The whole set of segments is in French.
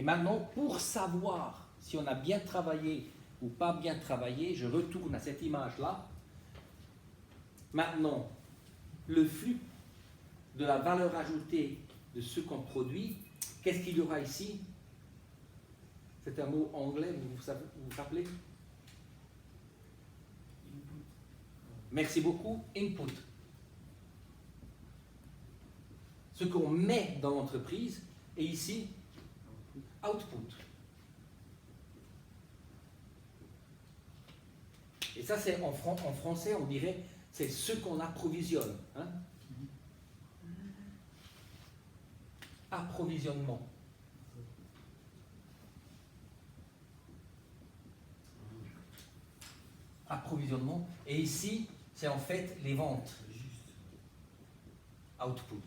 Et maintenant, pour savoir si on a bien travaillé ou pas bien travaillé, je retourne à cette image-là. Maintenant, le flux de la valeur ajoutée de ce qu'on produit, qu'est-ce qu'il y aura ici? C'est un mot anglais, vous vous rappelez? Merci beaucoup. Input. Ce qu'on met dans l'entreprise, et ici, output. Et ça, c'est en français, on dirait, c'est ce qu'on approvisionne. Hein? Approvisionnement. Approvisionnement. Et ici, c'est en fait les ventes. Output.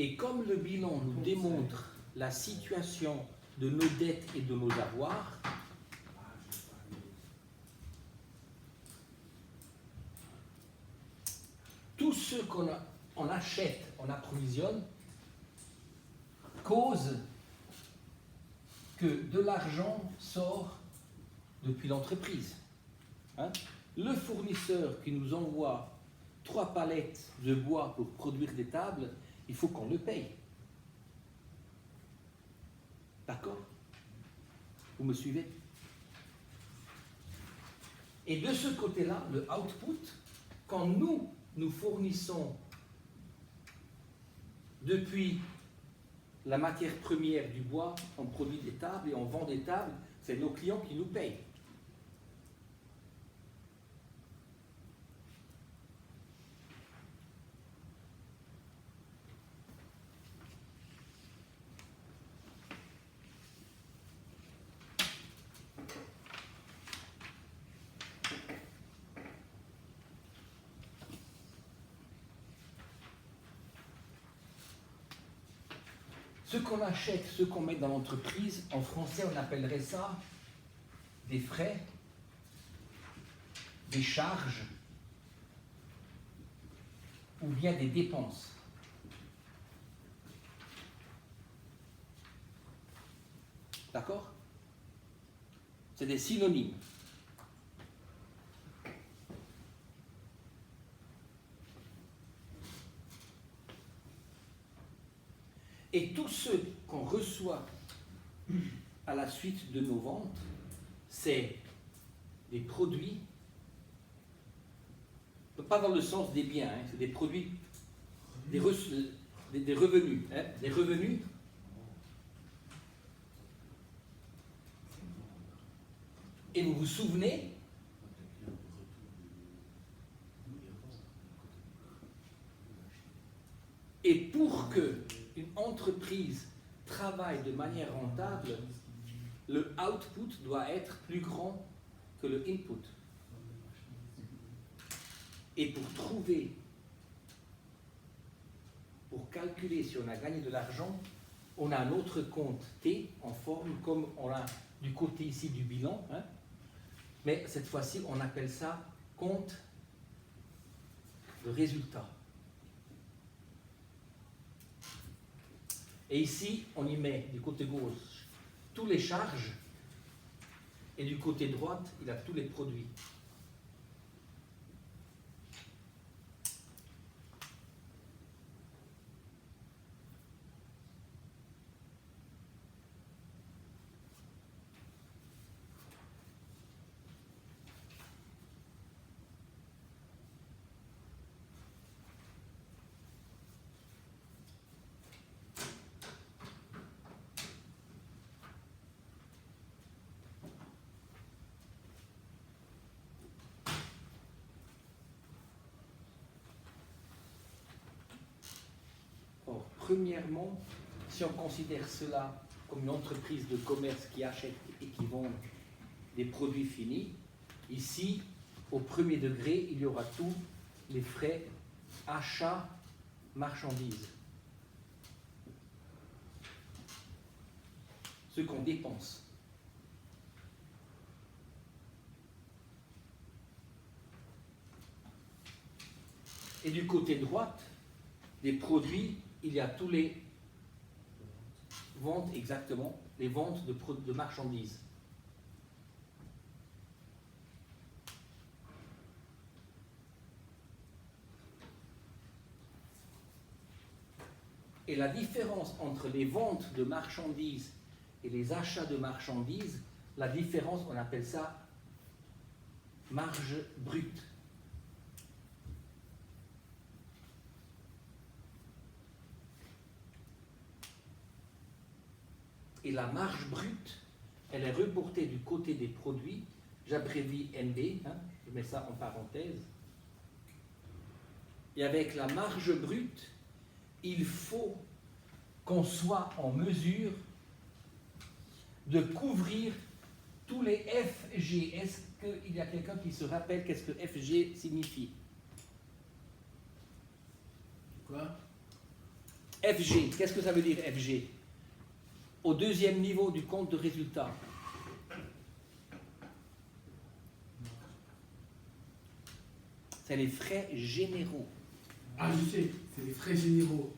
Et comme le bilan nous démontre la situation de nos dettes et de nos avoirs, tout ce qu'on achète, on approvisionne, cause que de l'argent sort depuis l'entreprise. Hein? Le fournisseur qui nous envoie 3 palettes de bois pour produire des tables, il faut qu'on le paye. D'accord? Vous me suivez? Et de ce côté-là, le output, quand nous fournissons depuis la matière première du bois, on produit des tables et on vend des tables, c'est nos clients qui nous payent. Ce qu'on achète, ce qu'on met dans l'entreprise, en français on appellerait ça des frais, des charges ou bien des dépenses. D'accord? C'est des synonymes. Et tout ce qu'on reçoit à la suite de nos ventes, c'est des produits, pas dans le sens des biens, hein, c'est des produits, des revenus. Hein, des revenus et vous vous souvenez et pour que une entreprise travaille de manière rentable, le output doit être plus grand que le input. Et pour calculer si on a gagné de l'argent, on a un autre compte T en forme comme on a du côté ici du bilan, hein, mais cette fois-ci on appelle ça compte de résultat. Et ici, on y met du côté gauche tous les charges et du côté droite, il a tous les produits. Premièrement, si on considère cela comme une entreprise de commerce qui achète et qui vend des produits finis, ici, au premier degré, il y aura tous les frais achat marchandises. ce qu'on dépense. Et du côté droite des produits, il y a tous les ventes, exactement, les ventes de marchandises. Et la différence entre les ventes de marchandises et les achats de marchandises, la différence, on appelle ça marge brute. Et la marge brute, elle est reportée du côté des produits, j'abrévie MB, je mets ça en parenthèse. Et avec la marge brute, il faut qu'on soit en mesure de couvrir tous les FG. Est-ce qu'il y a quelqu'un qui se rappelle qu'est-ce que FG signifie? Quoi? FG, qu'est-ce que ça veut dire FG? Au deuxième niveau du compte de résultat. C'est les frais généraux. Ah, je sais, c'est les frais généraux.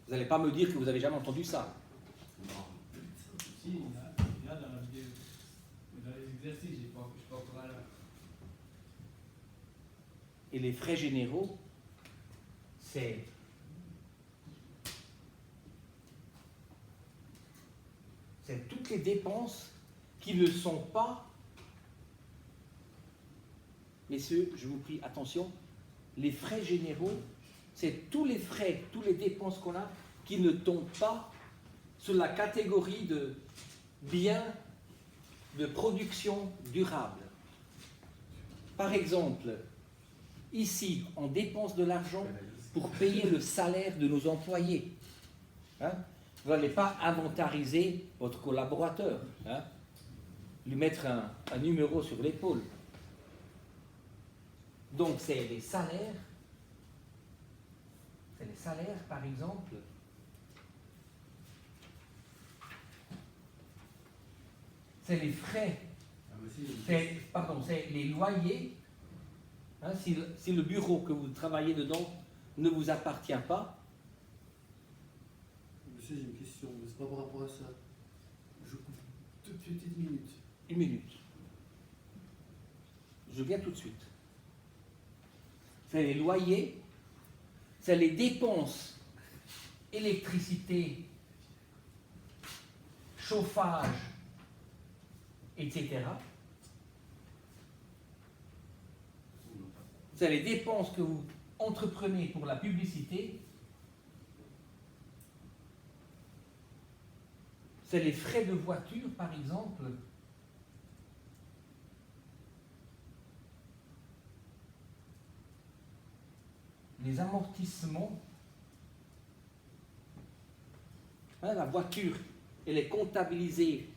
Vous n'allez pas me dire que vous n'avez jamais entendu ça. Non. Si, il y a dans la vidéo. Dans les exercices, je ne suis pas encore là. Et les frais généraux, c'est toutes les dépenses qui ne sont pas, messieurs, je vous prie, attention, les frais généraux, c'est tous les frais, toutes les dépenses qu'on a qui ne tombent pas sur la catégorie de biens de production durable. Par exemple, ici, on dépense de l'argent pour payer le salaire de nos employés. Vous n'allez pas inventariser votre collaborateur, lui mettre un numéro sur l'épaule. Donc, c'est les salaires. C'est les salaires, par exemple. C'est les frais. C'est les loyers. Si le bureau que vous travaillez dedans ne vous appartient pas. Monsieur, j'ai une question, mais c'est pas par rapport à ça. Je coupe toute petite minute. Une minute. Je viens tout de suite. C'est les loyers, c'est les dépenses, électricité, chauffage, etc. C'est les dépenses que vous entreprenez pour la publicité. C'est les frais de voiture, par exemple. Les amortissements. La voiture, elle est comptabilisée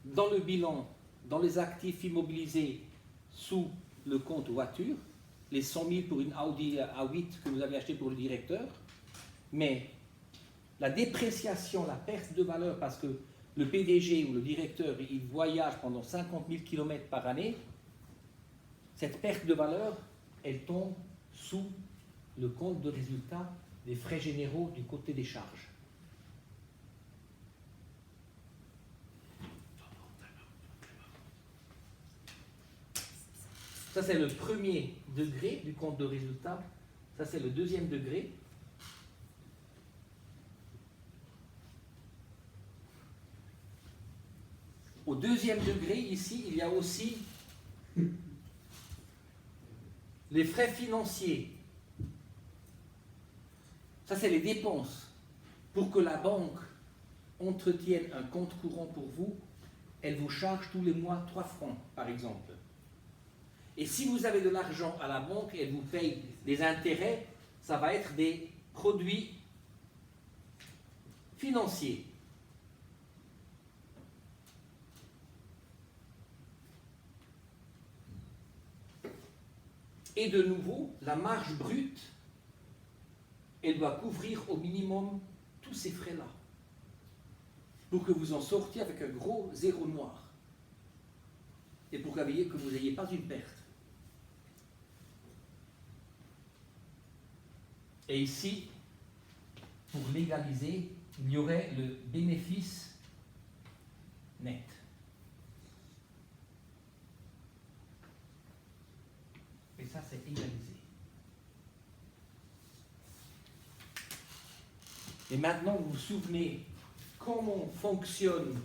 dans le bilan, dans les actifs immobilisés sous le compte voiture. Les 100 000 pour une Audi A8 que vous avez acheté pour le directeur. Mais la dépréciation, la perte de valeur, parce que le PDG ou le directeur, il voyage pendant 50 000 km par année, cette perte de valeur, elle tombe sous le compte de résultat des frais généraux du côté des charges. Ça, c'est le premier degré du compte de résultat. Ça, c'est le deuxième degré. Au deuxième degré, ici, il y a aussi les frais financiers. Ça, c'est les dépenses. Pour que la banque entretienne un compte courant pour vous, elle vous charge tous les mois 3 francs, par exemple. Et si vous avez de l'argent à la banque et elle vous paye des intérêts, ça va être des produits financiers. Et de nouveau, la marge brute, elle doit couvrir au minimum tous ces frais-là, pour que vous en sortiez avec un gros zéro noir, et pour que vous n'ayez pas une perte. Et ici, pour légaliser, il y aurait le bénéfice net. Et ça, c'est égalisé. Et maintenant, vous vous souvenez comment fonctionnent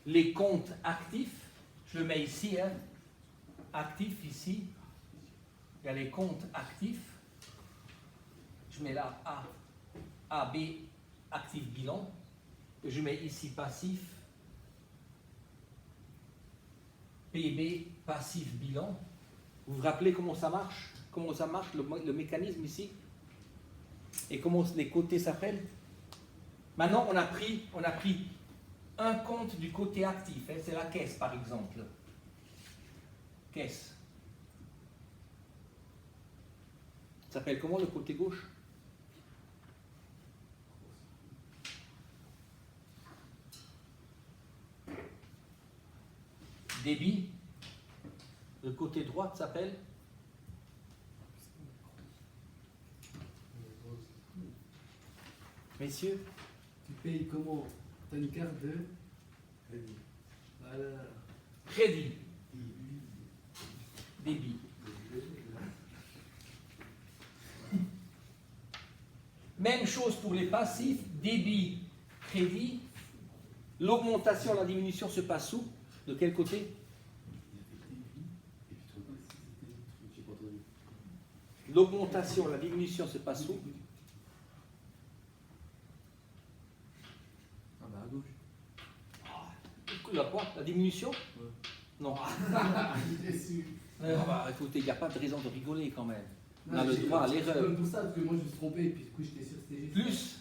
les comptes actifs. Je le mets ici, hein. Actif ici. Il y a les comptes actifs. Je mets là A, B, actif, bilan. Et je mets ici passif, PB, passif, bilan. Vous vous rappelez comment ça marche? Comment ça marche, le mécanisme ici? Et comment les côtés s'appellent? Maintenant, on a pris un compte du côté actif. Hein, c'est la caisse, par exemple. Caisse. Ça s'appelle comment le côté gauche? Débit. Le côté droit s'appelle? Messieurs? Tu payes comment? Tu as une carte de crédit. Voilà. Crédit. Débit. Même chose pour les passifs, débit, crédit. L'augmentation, la diminution se passe où? De quel côté? L'augmentation, la diminution se passe où? Ah bah à gauche. La quoi? La diminution? Ouais. Non. Déçu. Ah bah, écoutez, il n'y a pas de raison de rigoler quand même. On a Non, le droit à c'est l'erreur. comme pour ça, parce que moi je me suis trompé, et puis du coup j'étais sûr que c'était juste. Plus.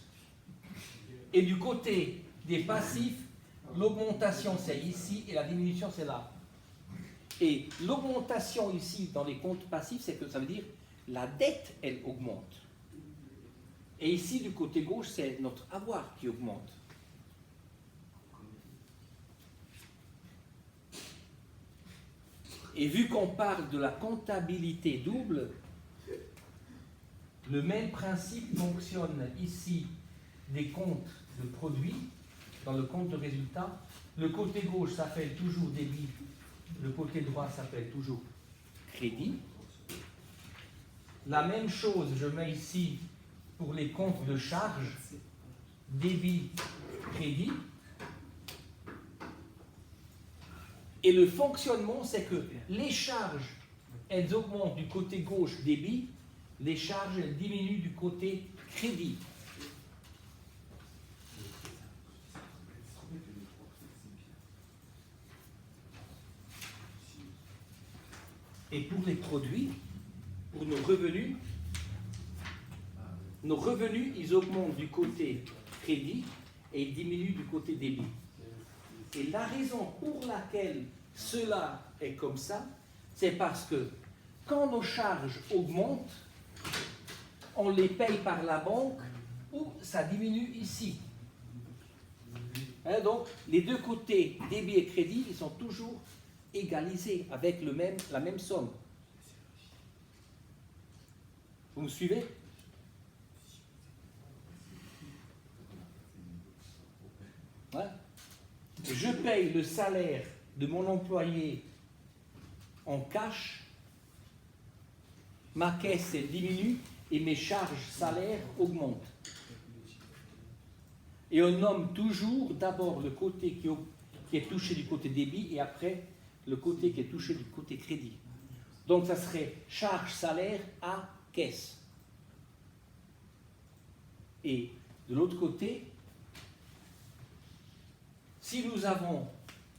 Et du côté des passifs, l'augmentation c'est ici et la diminution c'est là. Et l'augmentation ici dans les comptes passifs, c'est que ça veut dire la dette, elle augmente. Et ici du côté gauche, c'est notre avoir qui augmente. Et vu qu'on parle de la comptabilité double, le même principe fonctionne ici des comptes de produits, dans le compte de résultat. Le côté gauche s'appelle toujours débit, le côté droit s'appelle toujours crédit. La même chose, je mets ici pour les comptes de charge, débit, crédit. Et le fonctionnement, c'est que les charges, elles augmentent du côté gauche débit, les charges, elles diminuent du côté crédit. Et pour les produits, pour nos revenus, ils augmentent du côté crédit et ils diminuent du côté débit. Et la raison pour laquelle cela est comme ça, c'est parce que quand nos charges augmentent, on les paye par la banque ou ça diminue ici. Hein, donc, les deux côtés, débit et crédit, ils sont toujours égalisés avec la même somme. Vous me suivez? Ouais. Je paye le salaire de mon employé en cash, ma caisse elle diminue et mes charges salaires augmentent. Et on nomme toujours d'abord le côté qui est touché du côté débit et après le côté qui est touché du côté crédit. Donc ça serait charge salaire à caisse. Et de l'autre côté, si nous avons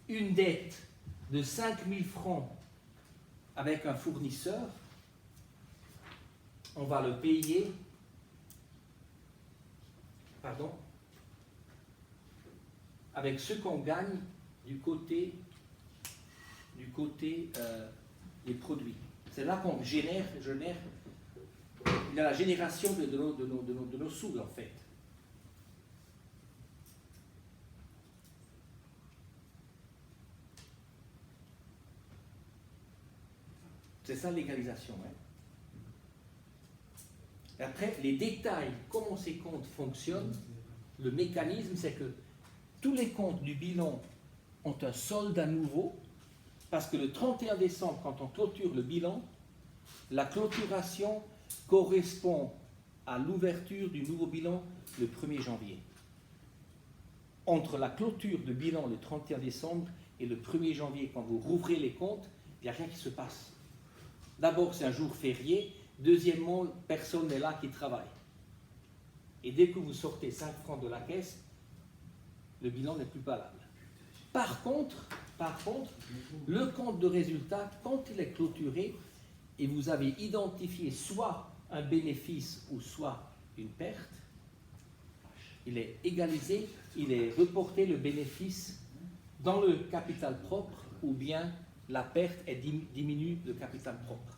une dette de 5 000 francs avec un fournisseur, on va le payer, avec ce qu'on gagne du côté des produits. C'est là qu'on génère il y a la génération de nos sous, en fait. C'est ça l'égalisation. Hein. Et après, les détails, comment ces comptes fonctionnent, le mécanisme, c'est que tous les comptes du bilan ont un solde à nouveau, parce que le 31 décembre, quand on clôture le bilan, la clôturation correspond à l'ouverture du nouveau bilan le 1er janvier. Entre la clôture de bilan le 31 décembre et le 1er janvier, quand vous rouvrez les comptes, il n'y a rien qui se passe. D'abord, c'est un jour férié. Deuxièmement, personne n'est là qui travaille. Et dès que vous sortez 5 francs de la caisse, le bilan n'est plus valable. Par contre, le compte de résultat, quand il est clôturé et vous avez identifié soit un bénéfice ou soit une perte, il est égalisé, il est reporté le bénéfice dans le capital propre ou bien la perte diminue le capital propre.